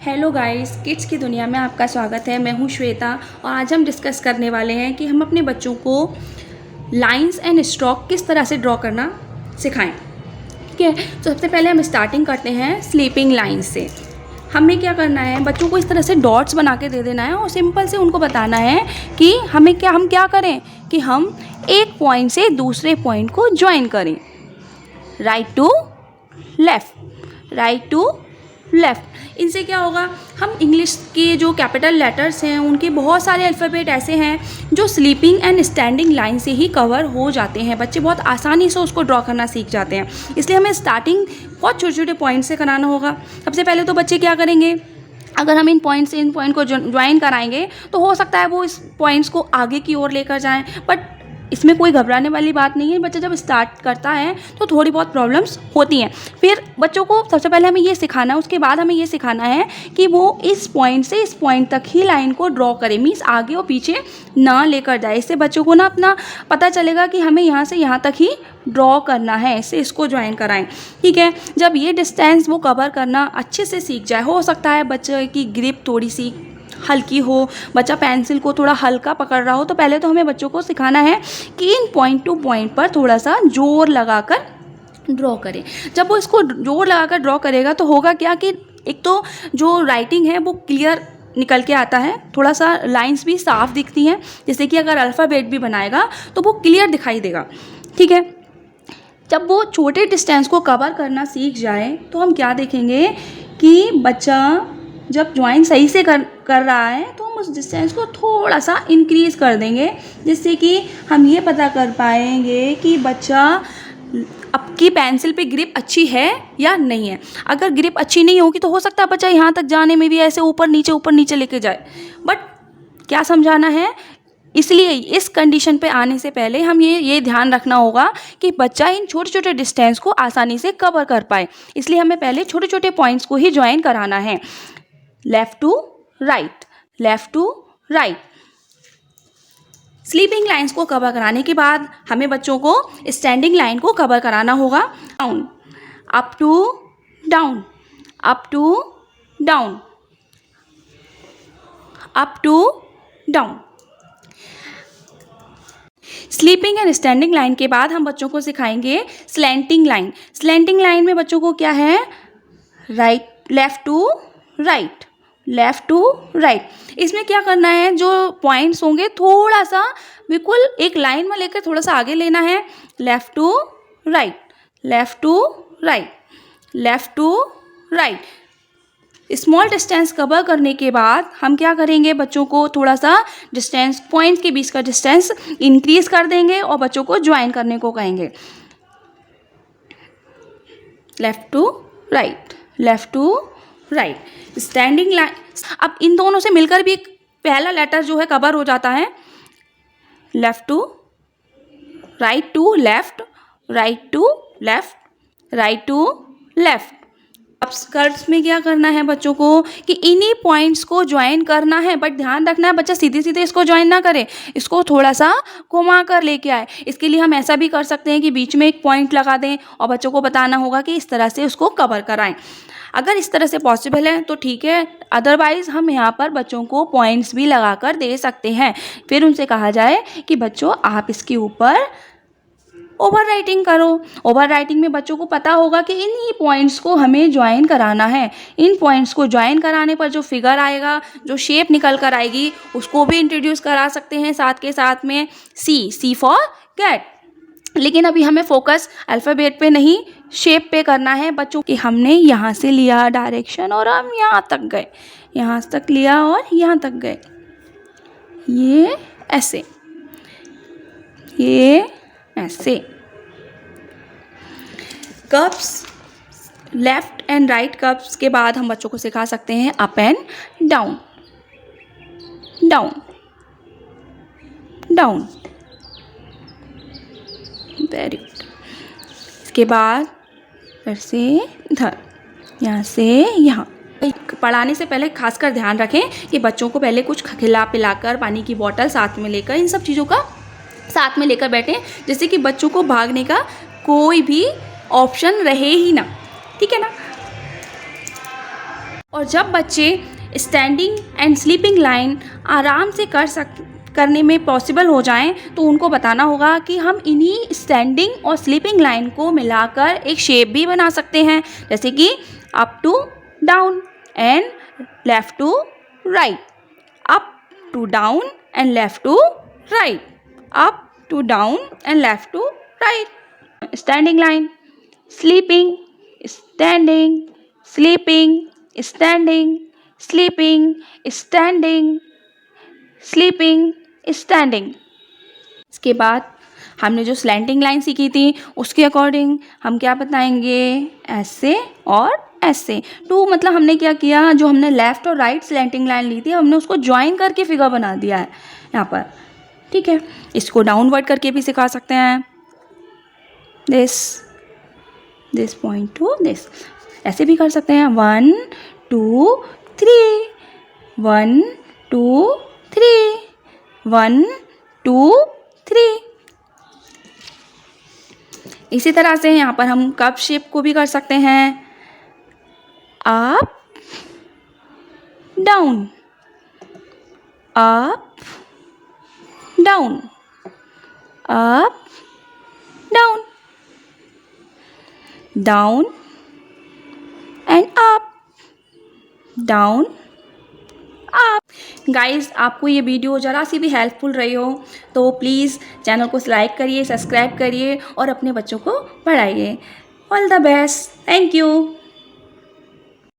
Hello guys, kids की दुनिया में आपका स्वागत है। मैं हूं श्वेता और आज हम डिस्कस करने वाले हैं कि हम अपने बच्चों को लाइंस एंड स्ट्रोक किस तरह से ड्रॉ करना सिखाएं। ठीक है, तो सबसे पहले हम स्टार्टिंग करते हैं स्लीपिंग लाइंस से। हमें क्या करना है, बच्चों को इस तरह से डॉट्स बना के दे देना है और सिंपल से उनको बताना है कि हम क्या करें कि हम एक पॉइंट से दूसरे पॉइंट को ज्वाइन करें। Right to left, right to left. इनसे क्या होगा, हम इंग्लिश के जो कैपिटल लेटर्स हैं उनके बहुत सारे अल्फ़ाबेट ऐसे हैं जो स्लीपिंग एंड स्टैंडिंग लाइन से ही कवर हो जाते हैं। बच्चे बहुत आसानी से उसको ड्रॉ करना सीख जाते हैं। इसलिए हमें स्टार्टिंग बहुत छोटे छोटे पॉइंट से कराना होगा। सबसे पहले तो बच्चे क्या करेंगे, अगर हम इन पॉइंट से इन पॉइंट को ज्वाइन कराएंगे तो हो सकता है वो इस पॉइंट्स को आगे की ओर लेकर जाएं, बट इसमें कोई घबराने वाली बात नहीं है। बच्चा जब स्टार्ट करता है तो थोड़ी बहुत प्रॉब्लम्स होती हैं। फिर बच्चों को सबसे पहले हमें ये सिखाना है, उसके बाद हमें ये सिखाना है कि वो इस पॉइंट से इस पॉइंट तक ही लाइन को ड्रॉ करे, मीन्स आगे और पीछे ना लेकर जाए। इससे बच्चों को ना अपना पता चलेगा कि हमें यहाँ से यहाँ तक ही ड्रॉ करना है, इससे इसको ज्वाइन कराएं। ठीक है, जब ये डिस्टेंस वो कवर करना अच्छे से सीख जाए, हो सकता है बच्चे की ग्रिप थोड़ी सी हल्की हो, बच्चा पेंसिल को थोड़ा हल्का पकड़ रहा हो, तो पहले तो हमें बच्चों को सिखाना है कि इन पॉइंट टू पॉइंट पर थोड़ा सा जोर लगाकर ड्रॉ करें। जब वो इसको जोर लगाकर ड्रॉ करेगा तो होगा क्या कि एक तो जो राइटिंग है वो क्लियर निकल के आता है, थोड़ा सा लाइंस भी साफ दिखती हैं, जैसे कि अगर अल्फ़ाबेट भी बनाएगा तो वो क्लियर दिखाई देगा। ठीक है, जब वो छोटे डिस्टेंस को कवर करना सीख जाए तो हम क्या देखेंगे कि बच्चा जब ज्वाइन सही से कर रहा है तो हम उस डिस्टेंस को थोड़ा सा इंक्रीज़ कर देंगे, जिससे कि हम ये पता कर पाएंगे कि बच्चा आपकी पेंसिल पे ग्रिप अच्छी है या नहीं है। अगर ग्रिप अच्छी नहीं होगी तो हो सकता है बच्चा यहाँ तक जाने में भी ऐसे ऊपर नीचे लेके जाए, बट क्या समझाना है, इसलिए इस कंडीशन पे आने से पहले हम ये ध्यान रखना होगा कि बच्चा इन छोटे छोटे डिस्टेंस को आसानी से कवर कर पाए। इसलिए हमें पहले छोटे छोटे पॉइंट्स को ही ज्वाइन कराना है। Left to right, left to right. Sleeping lines को कवर कराने के बाद हमें बच्चों को स्टैंडिंग लाइन को कवर कराना होगा। Down, up to down, up to down, up to down. Sleeping and standing line के बाद हम बच्चों को सिखाएंगे स्लैंटिंग लाइन। स्लैंटिंग लाइन में बच्चों को क्या है, right, left to right, left to right. इसमें क्या करना है, जो पॉइंट्स होंगे थोड़ा सा बिल्कुल एक लाइन में लेकर थोड़ा सा आगे लेना है। Left to right, left to right, left to right. Small distance cover करने के बाद हम क्या करेंगे, बच्चों को थोड़ा सा डिस्टेंस, पॉइंट के बीच का डिस्टेंस इंक्रीज़ कर देंगे और बच्चों को ज्वाइन करने को कहेंगे। Left to right, left to right. Standing line, अब इन दोनों से मिलकर भी एक पहला लेटर जो है कवर हो जाता है। Left to right to left, right to left, right to left. अब स्कर्ट्स में क्या करना है बच्चों को कि इन्हीं पॉइंट्स को ज्वाइन करना है, बट ध्यान रखना है बच्चा सीधे सीधे इसको ज्वाइन ना करे, इसको थोड़ा सा घुमा कर लेके आए। इसके लिए हम ऐसा भी कर सकते हैं कि बीच में एक पॉइंट लगा दें और बच्चों को बताना होगा कि इस तरह से उसको कवर कराएं। अगर इस तरह से पॉसिबल है तो ठीक है, अदरवाइज़ हम यहाँ पर बच्चों को पॉइंट्स भी लगा कर दे सकते हैं। फिर उनसे कहा जाए कि बच्चों आप इसके ऊपर ओवर राइटिंग करो। ओवर राइटिंग में बच्चों को पता होगा कि इन्हीं पॉइंट्स को हमें ज्वाइन कराना है। इन पॉइंट्स को ज्वाइन कराने पर जो फिगर आएगा, जो शेप निकल कर आएगी, उसको भी इंट्रोड्यूस करा सकते हैं साथ के साथ में। सी फॉर कैट। लेकिन अभी हमें फोकस अल्फ़ाबेट पे नहीं, शेप पे करना है बच्चों कि हमने यहाँ से लिया डायरेक्शन और हम यहाँ तक गए, यहाँ तक लिया और यहाँ तक गए, ये ऐसे, ये ऐसे। Curves, left and right curves के बाद हम बच्चों को सिखा सकते हैं up and down, down, down. Very good. इसके बाद फिर से इधर, यहाँ से यहाँ। पढ़ाने से पहले खासकर ध्यान रखें कि बच्चों को पहले कुछ खिला पिलाकर, पानी की बोतल साथ में लेकर, इन सब चीज़ों का साथ में लेकर बैठें, जिससे कि बच्चों को भागने का कोई भी ऑप्शन रहे ही ना। ठीक है ना। और जब बच्चे स्टैंडिंग एंड स्लीपिंग लाइन आराम से करने में पॉसिबल हो जाएं तो उनको बताना होगा कि हम इन्हीं स्टैंडिंग और स्लीपिंग लाइन को मिलाकर एक शेप भी बना सकते हैं, जैसे कि up to down and left to right, up to down and left to right, up to down and left to right. Standing line, sleeping, standing, sleeping, standing, sleeping, standing, sleeping, standing. इसके बाद हमने जो slanting line सीखी थी उसके according हम क्या बताएंगे, ऐसे और ऐसे। टू मतलब हमने क्या किया, जो हमने लेफ़्ट और राइट स्लैंटिंग लाइन ली थी हमने उसको ज्वाइन करके फिगर बना दिया है यहाँ पर, ठीक है। इसको डाउनवर्ड करके भी सिखा सकते हैं, दिस पॉइंट टू दिस, ऐसे भी कर सकते हैं 1 2 3, 1 2 3, 1 2 3। इसी तरह से यहाँ पर हम कप शेप को भी कर सकते हैं, up down, up down, up down, down and up, down up. Guys, आपको ये वीडियो ज़रा सी भी हेल्पफुल रही हो तो प्लीज़ चैनल को लाइक करिए, सब्सक्राइब करिए और अपने बच्चों को पढ़ाइए। All the best, thank you.